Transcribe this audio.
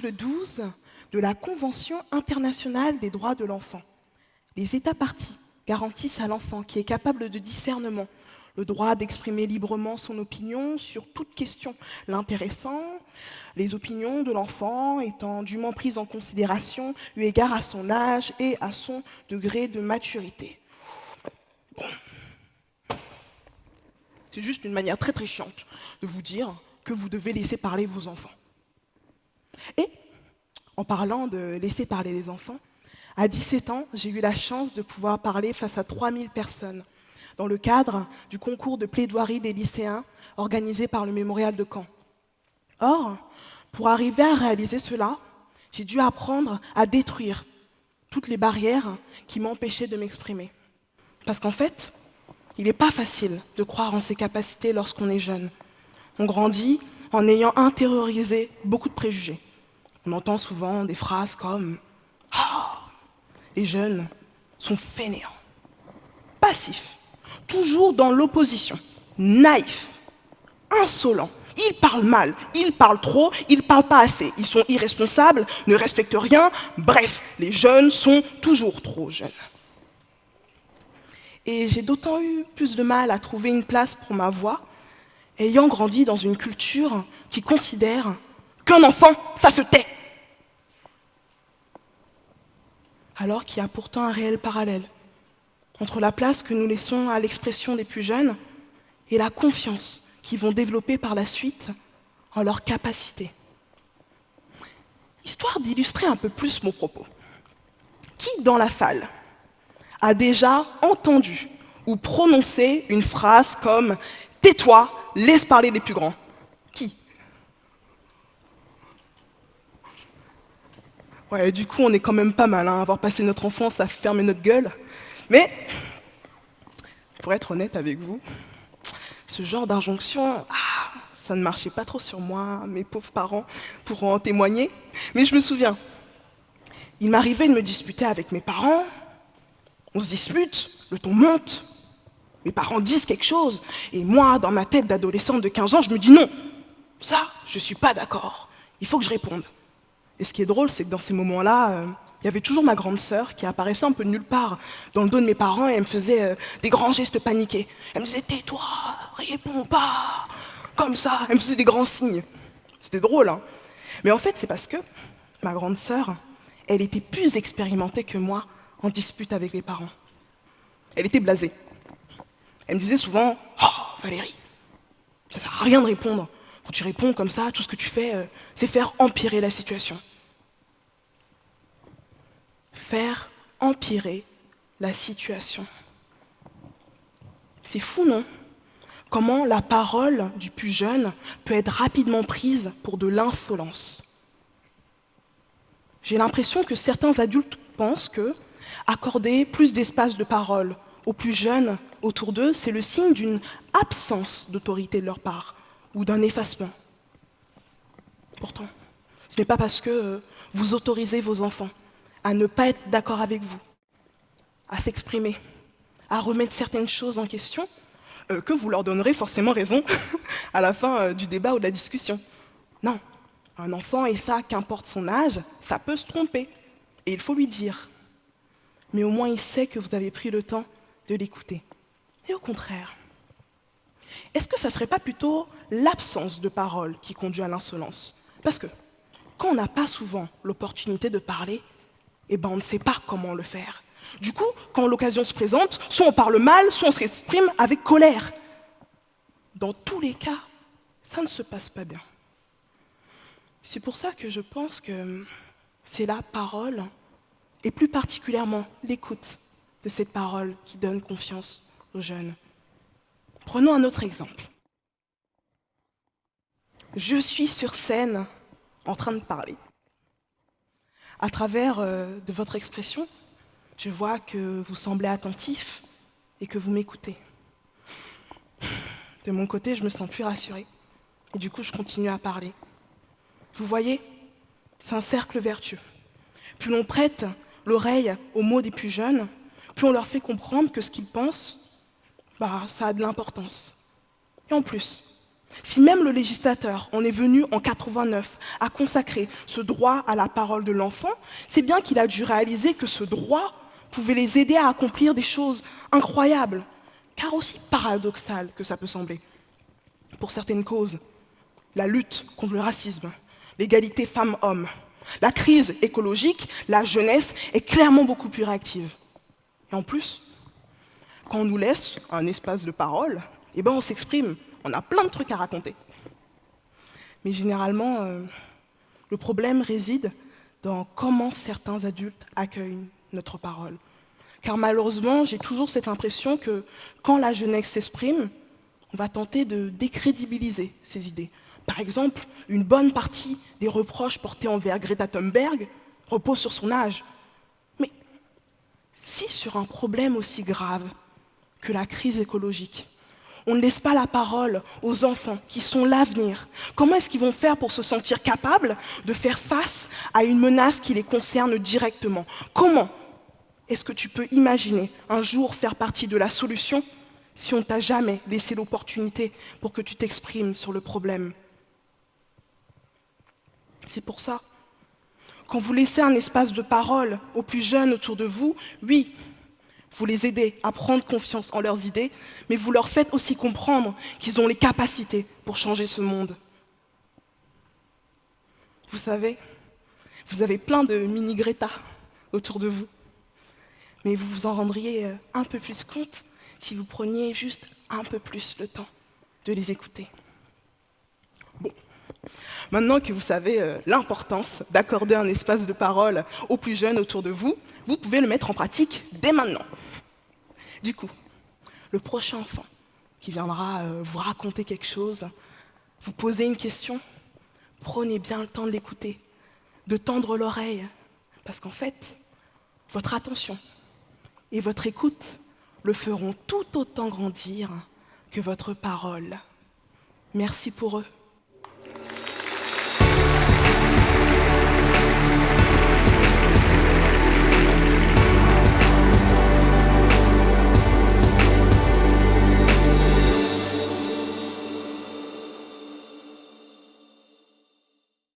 Article 12 de la Convention internationale des droits de l'enfant. Les États parties garantissent à l'enfant qui est capable de discernement le droit d'exprimer librement son opinion sur toute question l'intéressant, les opinions de l'enfant étant dûment prises en considération eu égard à son âge et à son degré de maturité. Bon. C'est juste une manière très très chiante de vous dire que vous devez laisser parler vos enfants. Et, en parlant de laisser parler les enfants, à 17 ans, j'ai eu la chance de pouvoir parler face à 3000 personnes dans le cadre du concours de plaidoirie des lycéens organisé par le Mémorial de Caen. Or, pour arriver à réaliser cela, j'ai dû apprendre à détruire toutes les barrières qui m'empêchaient de m'exprimer. Parce qu'en fait, il n'est pas facile de croire en ses capacités lorsqu'on est jeune. On grandit en ayant intériorisé beaucoup de préjugés. On entend souvent des phrases comme « Ah, les jeunes sont fainéants, passifs, toujours dans l'opposition, naïfs, insolents. Ils parlent mal, ils parlent trop, ils parlent pas assez. Ils sont irresponsables, ne respectent rien. Bref, les jeunes sont toujours trop jeunes. » Et j'ai d'autant eu plus de mal à trouver une place pour ma voix, ayant grandi dans une culture qui considère qu'un enfant, ça se tait. Alors qu'il y a pourtant un réel parallèle entre la place que nous laissons à l'expression des plus jeunes et la confiance qu'ils vont développer par la suite en leurs capacités. Histoire d'illustrer un peu plus mon propos, qui dans la salle a déjà entendu ou prononcé une phrase comme « Tais-toi, laisse parler les plus grands ». Qui? Ouais, du coup, on est quand même pas mal, hein, avoir passé notre enfance à fermer notre gueule. Mais, pour être honnête avec vous, ce genre d'injonction, ça ne marchait pas trop sur moi, mes pauvres parents pourront en témoigner. Mais je me souviens, il m'arrivait de me disputer avec mes parents, on se dispute, le ton monte, mes parents disent quelque chose, et moi, dans ma tête d'adolescente de 15 ans, je me dis non, ça, je suis pas d'accord, il faut que je réponde. Et ce qui est drôle, c'est que dans ces moments-là, il y avait toujours ma grande sœur qui apparaissait un peu de nulle part dans le dos de mes parents et elle me faisait des grands gestes paniqués. Elle me disait « Tais-toi, réponds pas !» Comme ça, elle me faisait des grands signes. C'était drôle, hein. Mais en fait, c'est parce que ma grande sœur, elle était plus expérimentée que moi en dispute avec les parents. Elle était blasée. Elle me disait souvent « Oh, Valérie, ça sert à rien de répondre. Quand tu réponds comme ça, tout ce que tu fais, c'est faire empirer la situation. » Faire empirer la situation. C'est fou, non? Comment la parole du plus jeune peut être rapidement prise pour de l'insolence. J'ai l'impression que certains adultes pensent que accorder plus d'espace de parole aux plus jeunes autour d'eux, c'est le signe d'une absence d'autorité de leur part ou d'un effacement. Pourtant, ce n'est pas parce que vous autorisez vos enfants à ne pas être d'accord avec vous, à s'exprimer, à remettre certaines choses en question, que vous leur donnerez forcément raison à la fin du débat ou de la discussion. Non, un enfant, et ça, qu'importe son âge, ça peut se tromper, et il faut lui dire. Mais au moins il sait que vous avez pris le temps de l'écouter. Et au contraire, est-ce que ça ne serait pas plutôt l'absence de parole qui conduit à l'insolence? Parce que quand on n'a pas souvent l'opportunité de parler, on ne sait pas comment le faire. Du coup, quand l'occasion se présente, soit on parle mal, soit on s'exprime avec colère. Dans tous les cas, ça ne se passe pas bien. C'est pour ça que je pense que c'est la parole, et plus particulièrement l'écoute de cette parole qui donne confiance aux jeunes. Prenons un autre exemple. Je suis sur scène en train de parler. À travers de votre expression, je vois que vous semblez attentif et que vous m'écoutez. De mon côté, je me sens plus rassurée. Et du coup, je continue à parler. Vous voyez, c'est un cercle vertueux. Plus l'on prête l'oreille aux mots des plus jeunes, plus on leur fait comprendre que ce qu'ils pensent, ça a de l'importance. Et en plus, Si même le législateur en est venu en 89 à consacrer ce droit à la parole de l'enfant, c'est bien qu'il a dû réaliser que ce droit pouvait les aider à accomplir des choses incroyables, car aussi paradoxales que ça peut sembler. Pour certaines causes, la lutte contre le racisme, l'égalité femmes-hommes, la crise écologique, la jeunesse est clairement beaucoup plus réactive. Et en plus, quand on nous laisse un espace de parole, on s'exprime, on a plein de trucs à raconter. Mais généralement, le problème réside dans comment certains adultes accueillent notre parole. Car malheureusement, j'ai toujours cette impression que quand la jeunesse s'exprime, on va tenter de décrédibiliser ses idées. Par exemple, une bonne partie des reproches portés envers Greta Thunberg reposent sur son âge. Mais si sur un problème aussi grave que la crise écologique, on ne laisse pas la parole aux enfants qui sont l'avenir, comment est-ce qu'ils vont faire pour se sentir capables de faire face à une menace qui les concerne directement? Comment est-ce que tu peux imaginer un jour faire partie de la solution si on ne t'a jamais laissé l'opportunité pour que tu t'exprimes sur le problème? C'est pour ça, quand vous laissez un espace de parole aux plus jeunes autour de vous, oui, vous les aidez à prendre confiance en leurs idées, mais vous leur faites aussi comprendre qu'ils ont les capacités pour changer ce monde. Vous savez, vous avez plein de mini-Greta autour de vous, mais vous vous en rendriez un peu plus compte si vous preniez juste un peu plus le temps de les écouter. Bon, maintenant que vous savez l'importance d'accorder un espace de parole aux plus jeunes autour de vous, vous pouvez le mettre en pratique dès maintenant. Du coup, le prochain enfant qui viendra vous raconter quelque chose, vous poser une question, prenez bien le temps de l'écouter, de tendre l'oreille, parce qu'en fait, votre attention et votre écoute le feront tout autant grandir que votre parole. Merci pour eux.